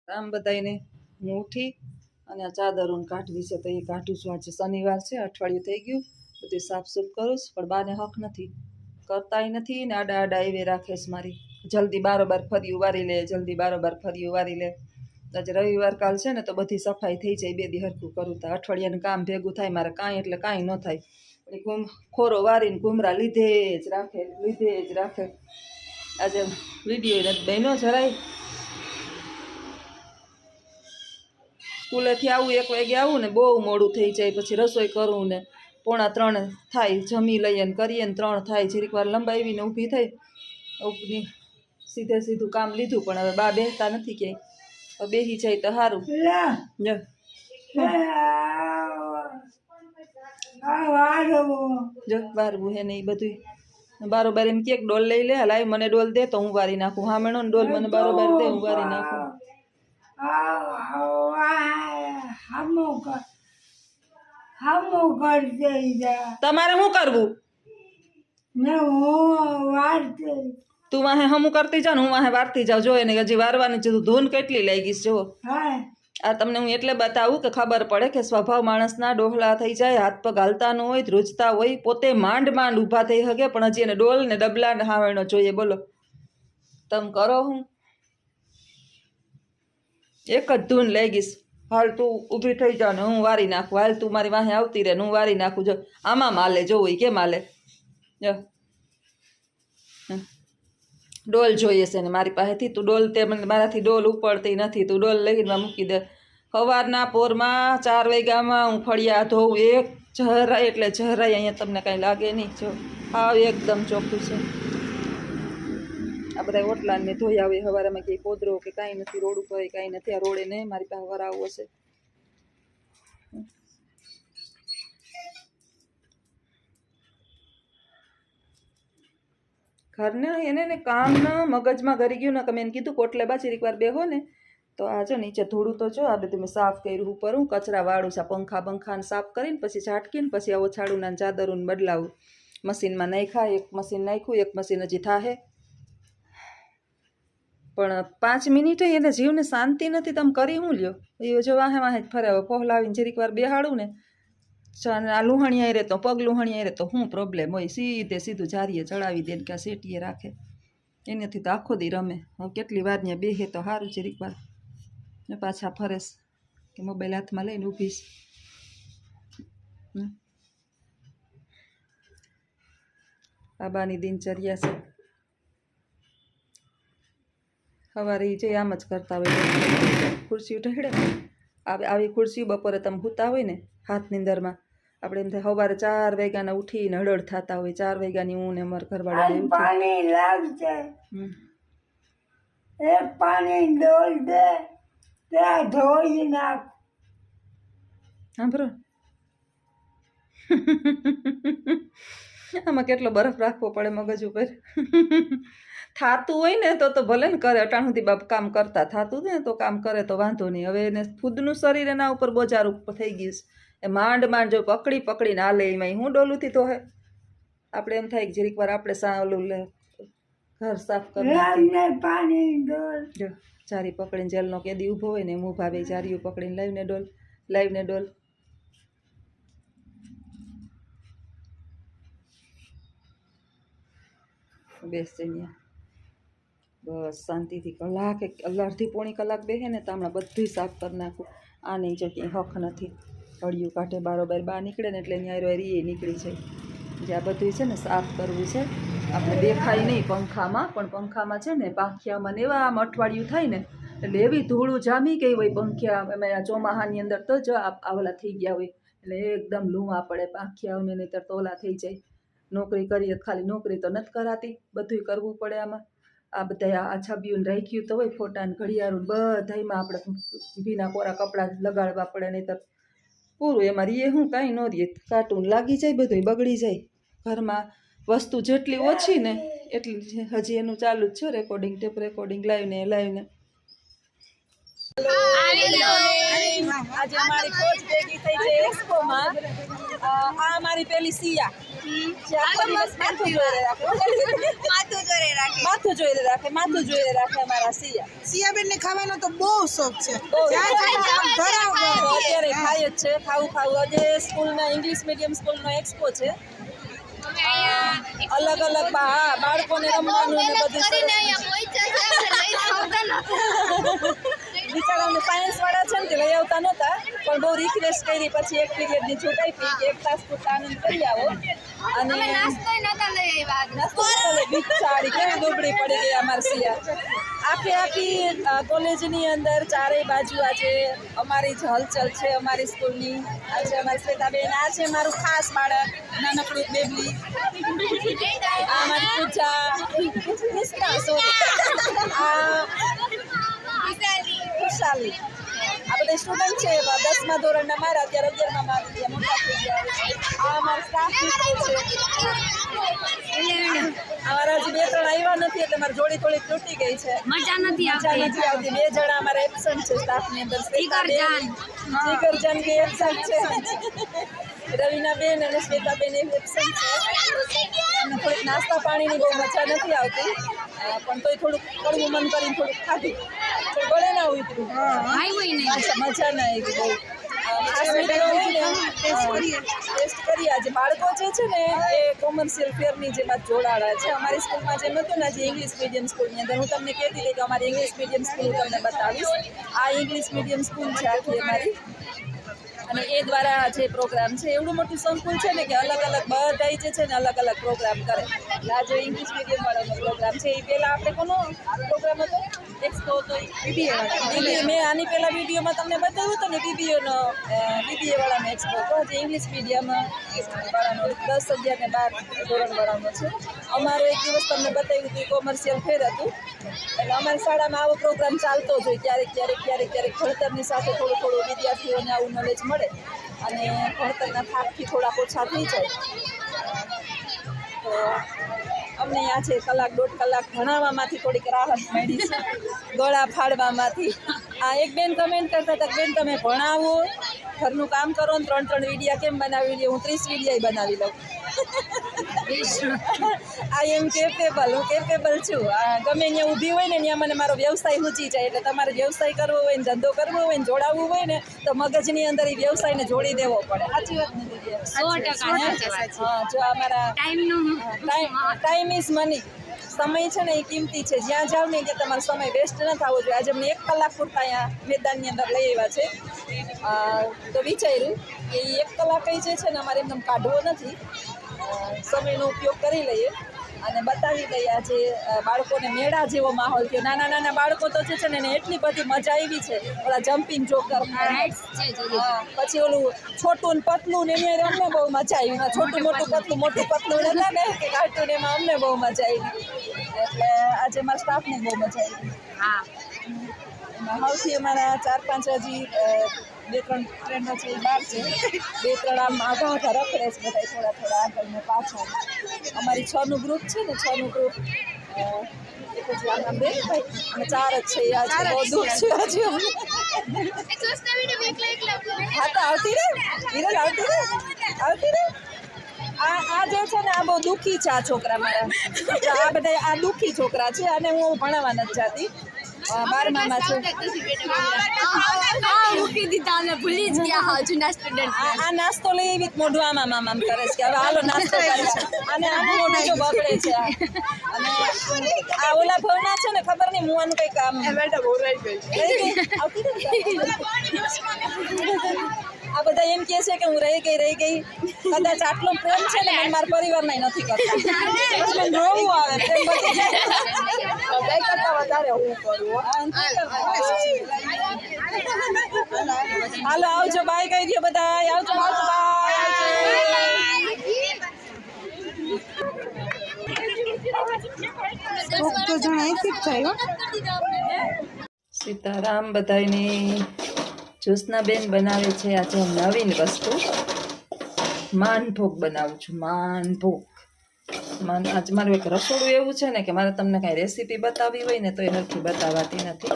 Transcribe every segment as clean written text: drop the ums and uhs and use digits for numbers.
આમ બધાને હું ઉઠી અને આ ચાદરોને કાઢવી છે તો એ કાઢું છું. આજે શનિવાર છે, અઠવાડિયું થઈ ગયું, બધું સાફસૂફ કરું છું, પણ બાને હક નથી કરતાય નથી ને આડા આડા એવી રાખે છે મારી. જલ્દી બારોબાર ફરી વારી લે, જલ્દી બારોબાર ફરી વારી લે. આજે રવિવાર કાલ છે ને તો બધી સફાઈ થઈ જાય, બે દી હરખું કરું તો અઠવાડિયાનું કામ ભેગું થાય મારે, કાંઈ એટલે કાંઈ ન થાય. ખોરો વારીને ઘૂમરા લીધે જ રાખે. આજે વિડીયો નથી બહેનો જરાય. સ્કૂલેથી આવું 1 વાગે આવું ને બહુ મોડું થઈ જાય, પછી રસોઈ કરું ને 2:45 થાય, જમી લઈએ ને કરીએ ને 3 થાય. જરીક વાર લંબાવીને ઊભી થઈ, સીધું કામ લીધું, પણ હવે બા બેસતા નથી ક્યાંય, બેસી જાય તો સારું. જો વારવું હે ને એ બધું બારોબાર એમ કે ડોલ લઈ લે, લાય મને ડોલ દે તો હું વારી નાખું. હા મેણો ડોલ મને બારોબાર દે, હું વારી નાખું. તમારે શું કરવું? તું વાહે હમું કરતી જા ને હું વાહે વારતી જાઉં. જો એને હજી વારવાની છે, ધૂન કેટલી લાગી છે. જો આ તમને હું એટલે બતાવું કે ખબર પડે કે સ્વભાવ માણસના ડોહલા થઈ જાય, હાથ પગ હાલતા ન હોય, ધ્રુજતા હોય, પોતે માંડ ઊભા થઈ શકે, પણ હજી એને ડોલ ને ડબલા ને હાવણો જોઈએ. બોલો તમે કરો હું એક જ ધૂન લાગીશ. હાલ તું ઊભી થઈ જાવ ને હું વારી નાખું, હાલ તું મારી વાહે આવતી રહે ને હું વારી નાખું. જો આમાં માલે જોવું એ કેમ હાલે. જો ડોલ જોઈએ છે ને મારી પાસેથી. તું ડોલ તે મને મારાથી ડોલ ઉપડતી નથી, તું ડોલ લઈને મૂકી દે. સવારના પોરમાં 4 વાગ્યામાં હું ફળિયા ધોઉં, એક જરાય એટલે જરાય અહીંયા તમને કાંઈ લાગે નહીં. જો હાવ એકદમ ચોખ્ખું છે. આ બધા ઓટલા ને ધોઈ આવે સવારમાં, કંઈ પોદરો કે કાંઈ નથી, રોડ ઉપર કાંઈ નથી. આ રોડે ને મારી પાસે વરાવો છે. ઘરને એને ને કામના મગજમાં ઘરી ગયું ને, તમે એને કીધું કોટલે બાજુ એકવાર બેહો ને તો આ જો નીચે ધૂળું તો જો આ બધું મેં સાફ કર્યું. ઉપર હું કચરા વાળું છે, પંખાને સાફ કરીને પછી ઝાટકીને પછી આવો છાડું ચાદરોને બદલાવું. મશીનમાં નાખ્યા, એક મશીન નાખ્યું, એક મશીન હજી થાહે. પણ 5 મિનિટ એને જીવને શાંતિ નથી. તમે કરી હું લ્યો? એ જો વાહે જ ફરે. પહોલાવીને જરીક વાર બેહાડું ને, આ લુહાણીયા રહેતો, પગ લુહાણીયા રહેતો શું પ્રોબ્લેમ હોય? સીધું જારીએ ચડાવી દે ને કે સેટીએ રાખે. એનાથી તો આખો દી રમે. હું કેટલી વાર ત્યાં બેહે તો સારું. જરીક વાર ને પાછા ફરેશ કે મોબાઈલ હાથમાં લઈને ઊભીશ. બાબાની દિનચર્યા છે. સવારે જે આમ જ કરતા હોય, ખુરશી ઢહેડે. આવી ખુરશી બપોરે તમે સૂતા હોય ને હાથની અંદરમાં, આપણે એમ થાય સવારે 4 વાગ્યાના ઉઠીને હળડ થતા હોય. 4 વાગ્યાની હું ને અમારા ઘરવાળા પાણી લાગશે, એક પાણી ડોલ દે ત્યાં ધોઈ નાખ. સાંભળો આમાં કેટલો બરફ રાખવો પડે મગજ ઉપર. થાતું હોય ને તો ભલે ને કરે. અટાણ સુધી બાપ કામ કરતા થાતું ને તો કામ કરે તો વાંધો નહીં. હવે એને ખુદનું શરીર એના ઉપર બોજાર ઉપર થઈ ગયું છે. એ માંડ જો પકડીને હાલે. એમાં હું ડોલુંથી તો હે આપણે એમ થાય કે જરીક વાર આપણે સાલું લે ઘર સાફ કરી જો જારી પકડીને જેલનો કેદી ઊભો હોય ને એમ ઊભા બે જારીઓ પકડીને લાવીને ડોલ. બેસ જઈને બસ શાંતિથી કલાક અડધી પોણી કલાક બેસે ને તો હમણાં બધું સાફ કરી નાખું. આ નહીં જો ક્યાંય હક નથી. હળિયું કાઢે બારોબાર બહાર નીકળે ને એટલે ન્યાય એ નીકળી જાય. જે આ બધું છે ને સાફ કરવું છે. આપણે દેખાય નહીં પંખામાં, પણ પંખામાં છે ને પાંખિયામાં ને એવા આમ અઠવાડિયું થાય ને એટલે એવી ધૂળું જામી ગઈ હોય પંખિયા. એમાં ચોમાહાની અંદર તો જ આવલા થઈ ગયા હોય એટલે એકદમ લૂવા પડે પાંખિયાઓને, નહીં તો ઓલા થઈ જાય. નોકરી કરીએ ખાલી નોકરી તો નથી કરાતી, બધું કરવું પડે આમાં. આ બધા આ છબીઓને રાખ્યું તો હોય, ફોટાને ઘડિયાળું બધામાં આપણે ભીના કોરા કપડાં લગાડવા પડે, નહીં તો પૂરું. એમાં રીએ હું કાંઈ ન રીએ, કાર્ટૂન લાગી જાય, બધું બગડી જાય. ઘરમાં વસ્તુ જેટલી ઓછી ને એટલી હજી એનું ચાલુ જ છે રેકોર્ડિંગ, ટેપ રેકોર્ડિંગ લાવીને આજે અમારી કોચ ભેગી થઈ છે એક્સપોમાં. આ અમારી પેલી સિયા જે આખો દિવસ માથું જોઈ રાખે માથું જોઈ રાખે અમારા સિયાબેન ને ખાવાનો તો બહુ શોખ છે. અત્યારે ખાય જ છે. ખાવું આજે સ્કૂલના ઇંગ્લિશ મીડિયમ સ્કૂલનો એક્સપો છે. અલગ અલગ બાળકોને રમવાનું ને બધું બિચારાને સાયન્સ વાળા છે ને તે લઈ આવતા નહોતા, પણ બહુ રિક્વેસ્ટ કરી પછી એક પીરિયડની છૂટ આપી કે એક તાસ પૂરતા આનંદ કરી આવો. અને બિચારી કેવી દુબળી પડી ગઈ અમારી સિયા. આખી કોલેજની અંદર ચારેય બાજુ આજે અમારી જ હલચલ છે અમારી સ્કૂલની. આજે અમારી શ્વેતાબેન, આ છે મારું ખાસ બાળક નાનકડું બેબલી, આ મારી પૂજા, ખુશાલી. આ બધા સ્ટુડન્ટ છે 10મા ધોરણના મારા, અત્યારે 11મા આવી ગયા, મોટા થઈ ગયા. આ અમારા સ્ટાફ છે. અમારા હજી 2-3 આવ્યા નથી એટલે મારી જોડી થોડી તૂટી ગઈ છે. મજા નથી આવતી. 2 જણા અમારા એબસન્ટ છે સ્ટાફની અંદર. જીગરજાન કે એબસન્ટ છે, રવિનાબેન અને શ્વેતાબેન એબસન્ટ છે. અને થોડીક નાસ્તા પાણીની બહુ મજા નથી આવતી, પણ તોય થોડુંક કડવું મન કરીને થોડુંક ખાધું. ગળે ના ઉતર્યું, મજા ના આવી બહુ. ટેસ્ટ કરીએ. આજે બાળકો જે છે ને એ કોમર્શિયલ ફેરની જે બાદ જોડાડા છે. અમારી સ્કૂલમાં જેમ હતું ને જે ઇંગ્લિશ મીડિયમ સ્કૂલની અંદર, હું તમને કહેતી હતી કે અમારી ઇંગ્લિશ મીડિયમ સ્કૂલ તમને બતાવીશ. આ ઇંગ્લિશ મીડિયમ સ્કૂલ છે આખી અમારી. અને એ દ્વારા જે પ્રોગ્રામ છે એવડું મોટું સંકુલ છે ને કે અલગ અલગ બધા જે છે ને અલગ અલગ પ્રોગ્રામ કરે. એટલે આ જે ઇંગ્લિશ મીડિયમ વાળાનો પ્રોગ્રામ છે એ પહેલાં આપણે કોનો પ્રોગ્રામ હતો? એક્સપો હતો. મેં આની પહેલાં વિડીયોમાં તમને બતાવ્યું હતું ને બીબીએ વાળાનો એક્સપો હતો. જે ઇંગ્લિશ મીડિયમ વાળાનો 10, 11 ને 12 ધોરણ વાળાનો છે. અમારો એક દિવસ તમને બતાવ્યું હતું કોમર્શિયલ ફેર હતું. એટલે અમારી શાળામાં આવો પ્રોગ્રામ ચાલતો જ હોય. ક્યારેક ભણતરની સાથે થોડું વિદ્યાર્થીઓને આવું નોલેજ મળે અને ભણતરના થાકથી થોડાક ઓછા થઈ જાય. તો અમને આજે 1-1.5 કલાક ભણાવવામાંથી થોડીક રાહત મળી છે, ગળા ફાડવામાંથી. આ એક બેન કમેન્ટ કરતા હતા, બેન તમે ભણાવો, ઘરનું કામ કરો ને 3-3 વિડીયા કેમ બનાવી લે? હું 30 વિડીયા બનાવી લઉં. આઈ એમ કેપેબલ, હું કેપેબલ છું. ગમે ત્યાં ઊભી હોય ને ત્યાં મને મારો વ્યવસાય સૂચી જાય. એટલે તમારે વ્યવસાય કરવો હોય ને ધંધો કરવો હોય ને જોડાવવું હોય ને તો મગજની અંદર એ વ્યવસાયને જોડી દેવો પડે. સાચી વાત નથી? 100%. હા, જો અમારા ટાઈમ ઇઝ મની. સમય છે ને એ કિંમતી છે. જ્યાં જાવ ને ત્યાં તમારો સમય વેસ્ટ ન થવો જોઈએ. આજે અમને 1 કલાક પૂરતા અહીંયા મેદાનની અંદર લઈ આવ્યા છે. તો વિચાર્યું કે 1 કલાક જે છે ને અમારે એકદમ કાઢવો નથી, સમયનો ઉપયોગ કરી લઈએ અને બતાવી દઈએ. આજે બાળકોને મેળા જેવો માહોલ થયો. નાના બાળકો તો છે ને એને એટલી બધી મજા આવી છે. ઓલા જમ્પિંગ જોકર, પછી ઓલું છોટું ને પતલું ને એની અમને બહુ મજા આવી. છોટું મોટું પતલું હતા ને કે કાર્ટૂન, એમાં અમને બહુ મજા આવી. એટલે આજે મારા સ્ટાફને બહુ મજા આવી. સૌથી અમારા 4-5 હજી 2-3 ફ્રેન્ડો છે એ બહાર છે. 2-3 આમ આગળ રખડે છે બધા, થોડા આગળ ને પાછળ. અમારી 6નું ગ્રુપ છે ને, 6નું ગ્રુપ પછી આમ બે ભાઈ અમે 4 જ છે. આજે બહુ દૂર છે. આજે હા તો આવતી રે હિરલ, આવતી રે. આ જે છે ને આ બહુ દુઃખી છે. આ છોકરા મારા, આ બધા આ દુઃખી છોકરા છે. અને હું ભણાવવા નથી જાતી. 12મામાં છું. આ નાસ્તો લઈ એવી મોઢું આમ કરે છે કે હવે હાલો નાસ્તો કરે છે. અને આનું મોઢું જો બગડે છે. અને આ ઓલા ભવના છે ને ખબર નહીં હું આનું કંઈક આમ આ બધા એમ કહે છે કે હું રહી ગઈ. કદાચ આટલો પ્રેમ છે ને મને મારા પરિવારના નથી કરતા. મને રોવું આવે. પ્રેમ બધી કરતા વધારે હું કરું. હાલો આવજો, બાય કહી દો બધા. આવજો બાય. સીતારામ બધાયની. જ્યોત્સનાબેન બનાવે છે આજે નવીન વસ્તુ, માનભોગ બનાવું છું. આજ મારું એક રસોડું એવું છે ને કે મારે તમને કાંઈ રેસીપી બતાવવી હોય ને તો એ હરખી બતાવાતી નથી.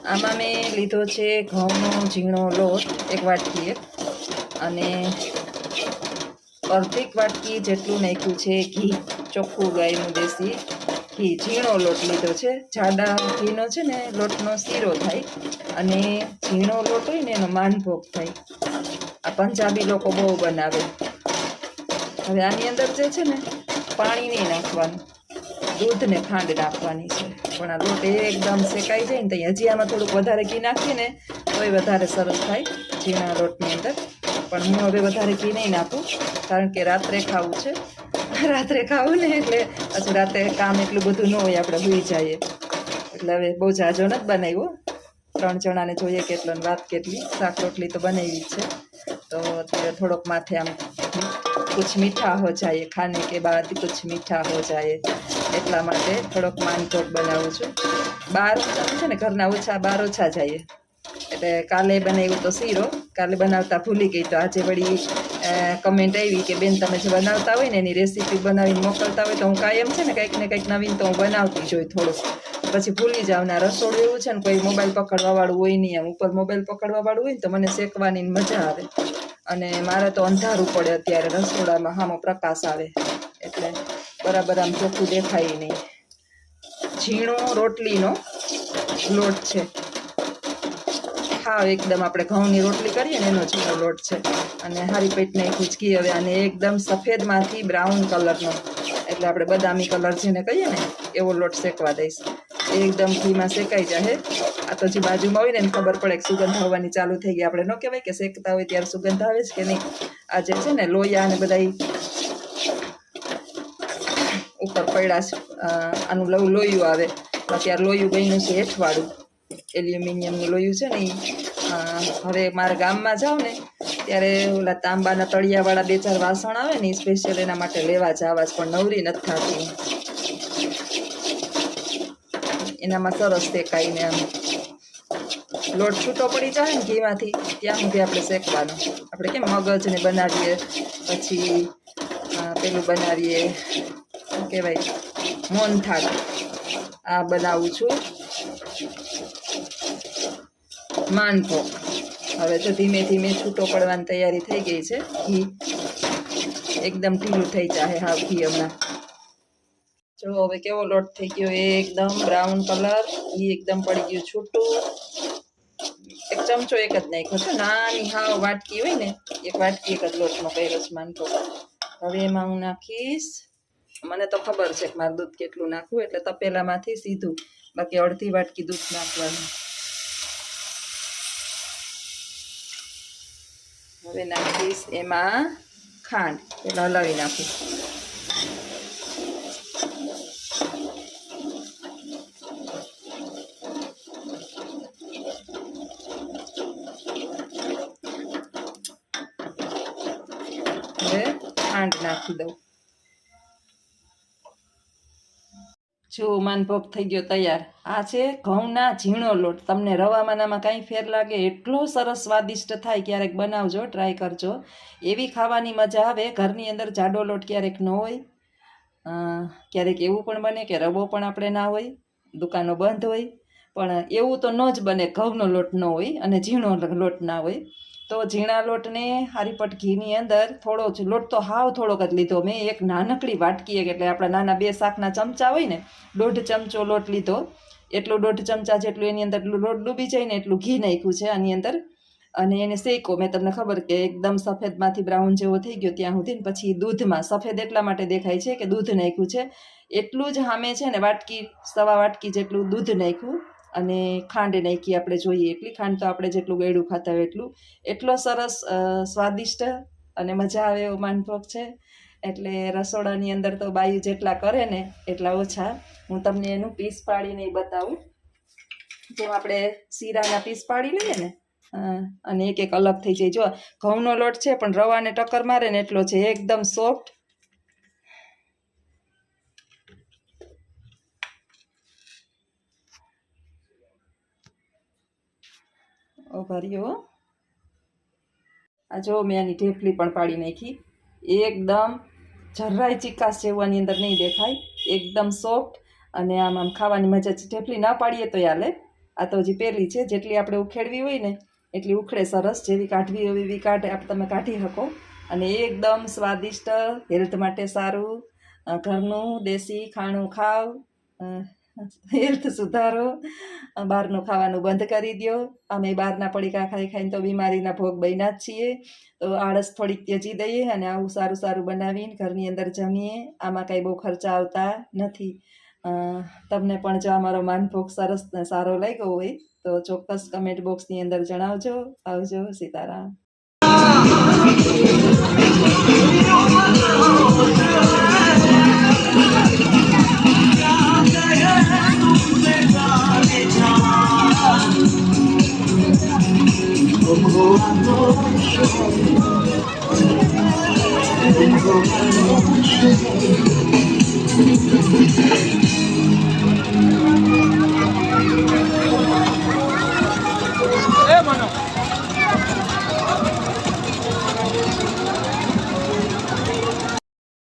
આમાં મેં લીધો છે ઘઉંનો ઝીણો લોટ 1 વાટકી અને અડધી વાટકી જેટલું નાખ્યું છે ઘી, ચોખ્ખું ગાયનું દેશી ઘી. ઝીણો લોટ લીધો છે. જાડા ઘીનો છે ને લોટનો શીરો થાય અને ઝીણો લોટ હોય ને એનો માનભોગ થાય. આ પંજાબી લોકો બહુ બનાવે. હવે આની અંદર જે છે ને પાણી નહીં નાખવાનું, દૂધ ને ખાંડ નાખવાની છે. પણ આ લોટ એકદમ શેકાઈ જાય ને તો હજી આમાં થોડુંક વધારે ઘી નાખીએ ને તોય વધારે સરસ થાય ઝીણા લોટની અંદર. પણ હું હવે વધારે ઘી નહીં નાખું કારણ કે રાત્રે ખાવું છે. રાત્રે ખાવું ને એટલે પછી રાતે કામ એટલું બધું ન હોય, આપણે સૂઈ જઈએ. એટલે હવે બહુ જાજો નથી બનાવ્યો. 3 જણાને જોઈએ કેટલો ને વાત કેટલી. શાક રોટલી તો બનાવી છે. તો અત્યારે થોડોક માથે આમ કુછ મીઠા હો જાય, ખાને કે બાદ કુછ મીઠા હો જાય એટલા માટે થોડોક માનભોગ બનાવું છું. બહાર છે ને ઘરના બહાર ઓછા જઈએ એટલે કાલે બનાવ્યું તો શીરો, કાલે બનાવતા ભૂલી ગઈ. તો આજે વળી કમેન્ટ આવી કે બેન તમે જે બનાવતા હોય ને એની રેસીપી બનાવીને મોકલતા હોય તો હું કાયમ છે ને કંઈક ને કંઈક નવીન તો હું બનાવતી જ હોય થોડુંક, પછી ભૂલી જાવ ને. રસોડું એવું છે ને કોઈ મોબાઈલ પકડવાવાળું હોય નહીં, આમ ઉપર મોબાઈલ પકડવાવાળું હોય ને તો મને શેકવાની મજા આવે. અને મારે તો અંધારું પડે અત્યારે રસોડામાં, સામો પ્રકાશ આવે એટલે બરાબર આમ ચોખ્ખું દેખાય નહીં. ઝીણો રોટલીનો લોટ છે. હા, એકદમ આપણે ઘઉંની રોટલી કરીએ ને એનો ઝીણો લોટ છે. અને હારી પેટ નાખ્યું છે ઘી. હવે આને એકદમ સફેદમાંથી બ્રાઉન કલરનો, એટલે આપણે બદામી કલર જેને કહીએ ને એવો લોટ શેકવા દઈશ. એકદમ ઘીમાં શેકાઈ જાય. આ તો જે બાજુમાં હોય ને એને ખબર પડે કે સુગંધ આવવાની ચાલુ થઈ ગઈ. આપણે ન કહેવાય કે શેકતા હોય ત્યારે સુગંધ આવે છે કે નહીં. આ જે છે ને લોયા અને બધા ઉપર પડ્યા છે, આનું લોયું આવે. અત્યારે લોયું બન્યું છે હેઠવાળું, એલ્યુમિનિયમનું લોયું છે ને એ. હવે મારા ગામમાં જાઉં ને ત્યારે ઓલા તાંબાના તળિયાવાળા 2-4 વાસણ આવે ને એ સ્પેશિયલ એના માટે લેવા જવા જ, પણ નવરી નથી થતી. એનામાં સરસ શેકાઈને આમ લોટ છૂટો પડી જાય ને ઘીમાંથી ત્યાં સુધી આપણે શેકવાનો. આપણે કેમ મગજને બનાવીએ, પછી પેલું બનાવીએ શું કહેવાય મોહનથાળ, આ બનાવું છું માનભોગ. હવે તો ધીમે ધીમે છૂટો પડવાની તૈયારી થઈ ગઈ છે. ઘી એકદમ ઢીલું થઈ જાય. હા, ઘી હમણાં જો હવે કેવો લોટ થઈ ગયો, એકદમ બ્રાઉન કલર. ઘી એકદમ પડી ગયું છૂટું. 1 ચમચો એક જ નાખ્યો છે, નાની હાવ વાટકી હોય ને 1 વાટકી એક જ લોટનો કર્યો છે માનભોગ. હવે એમાં હું નાખીશ, મને તો ખબર છે કે મારે દૂધ કેટલું નાખવું, એટલે તપેલામાંથી સીધું, બાકી અડધી વાટકી દૂધ નાખવાનું. હવે નાખીશ એમાં ખાંડ, પેલા હલાવી નાખીશ. હવે ખાંડ નાખી દઉં. જો માનભોગ થઈ ગયો તૈયાર. આ છે ઘઉંના ઝીણો લોટ. તમને રવામાંનામાં કાંઈ ફેર લાગે એટલો સરસ સ્વાદિષ્ટ થાય. ક્યારેક બનાવજો, ટ્રાય કરજો. એવી ખાવાની મજા આવે. ઘરની અંદર જાડો લોટ ક્યારેક ન હોય, ક્યારેક એવું પણ બને કે રવો પણ આપણે ના હોય, દુકાનો બંધ હોય, પણ એવું તો ન જ બને ઘઉંનો લોટ ન હોય અને ઝીણો લોટ ના હોય. તો ઝીણા લોટને હારીપટ ઘીની અંદર થોડો જ લોટ, તો હાવ થોડોક જ લીધો મેં. એક નાનકડી વાટકી, એટલે આપણા નાના 2 શાકના ચમચા હોય ને, 1.5 ચમચો લોટ લીધો. એટલો 1.5 ચમચા જેટલું એની અંદર લોટ ડૂબી જાય ને એટલું ઘી નાખ્યું છે આની અંદર. અને એને શેકો. મેં તમને ખબર કે એકદમ સફેદમાંથી બ્રાઉન જેવો થઈ ગયો ત્યાં સુધી. પછી દૂધમાં સફેદ એટલા માટે દેખાય છે કે દૂધ નાખ્યું છે. એટલું જ સામે છે ને વાટકી, 1.25 વાટકી જેટલું દૂધ નાખ્યું. અને ખાંડ નાખી, આપણે જોઈએ એટલી ખાંડ, તો આપણે જેટલું ગળ્યું ખાતા હોય એટલું. એટલો સરસ સ્વાદિષ્ટ અને મજા આવે એવો માનભોગ છે. એટલે રસોડાની અંદર તો બાયું જેટલા કરે ને એટલા ઓછા. હું તમને એનું પીસ પાડીને બતાવું. જેમ આપણે શીરાના પીસ પાડી લઈએ ને, અને એક એક અલગ થઈ જાય. જો ઘઉંનો લોટ છે પણ રવાને ટક્કર મારે ને એટલો છે, એકદમ સોફ્ટ. ઓભારીઓ. આ જો મેં આની ઢેફલી પણ પાડી નાખી. એકદમ જરાય ચીકાશ જેવું આની અંદર નહીં દેખાય, એકદમ સોફ્ટ. અને આમ ખાવાની મજા છે. ઢેફલી ના પાડીએ તો હાલે, આ તો હજી પહેલી છે, જેટલી આપણે ઉખેડવી હોય ને એટલી ઉખડે સરસ, જેવી કાઢવી હોય એવી તમે કાઢી શકો. અને એકદમ સ્વાદિષ્ટ, હેલ્થ માટે સારું, ઘરનું દેશી ખાણું ખાવ, હેલ્થ સુધારો, બહારનું ખાવાનું બંધ કરી દો. અમે બહારના પડીકા ખાઈ ખાઈને તો બીમારીના ભોગ બન્યા જ છીએ. તો આળસ થોડીક ત્યજી દઈએ અને આવું સારું સારું બનાવીને ઘરની અંદર જમીએ. આમાં કાંઈ બહુ ખર્ચા આવતા નથી. તમને પણ જો અમારો માનભોગ સરસ ને સારો લાગ્યો હોય તો ચોક્કસ કમેન્ટ બોક્સની અંદર જણાવજો. આવજો. સીતારામ.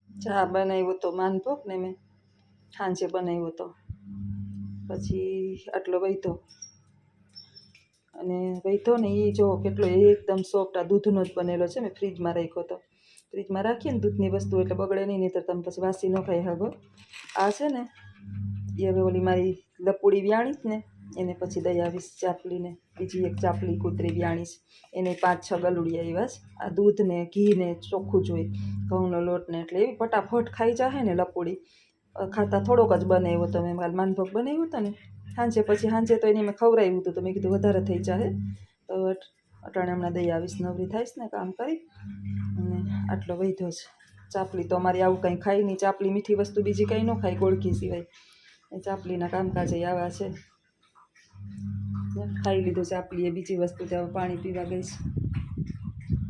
ચા બનાવ્યો તો માનભોગ ને મેં સાંજે બનાવ્યો તો, પછી આટલો વૈધો. અને વૈધો ને એ જો કેટલો એકદમ સોફ્ટ, આ દૂધનો જ બનેલો છે. મેં ફ્રીજમાં રાખ્યો તો. ફ્રીજમાં રાખીએ ને દૂધની વસ્તુ એટલે બગડે નહીં તો તમે પછી વાસી ન ખાઈ શકો. આ છે ને એ હવે ઓલી મારી લપુડી વ્યાણીશ ને એને પછી દઈ આવીશ ચાપલીને. બીજી એક ચાપલી કૂતરી વ્યાણીશ એને 5-6 ગલુડિયા આવ્યા છે. આ દૂધ ને ઘી ને ચોખ્ખું જોઈએ, ઘઉંનો લોટ ને, એટલે એવી ફટાફટ ખાઈ જાય ને લપુડી. ખાતા થોડોક જ બનાવ્યો તો મેં માનભોગ બનાવ્યો હતો ને સાંજે. પછી સાંજે તો એને મેં ખવડાવ્યું હતું તો મેં કીધું વધારે થઈ જાય તો અટાણે હમણાં દઈ આવીશ, નવરી થાઈશ ને કામ કરી. અને આટલો વૈધો છે. ચાપલી તો અમારી આવું કંઈ ખાઈ નહીં. ચાપલી મીઠી વસ્તુ બીજી કંઈ ન ખાય ગોળકી સિવાય. એ ચાપલીના કામકાજે આવા છે. ખાઈ લીધું ચાપલી, એ બીજી વસ્તુ ત્યાં પાણી પીવા ગઈ છે.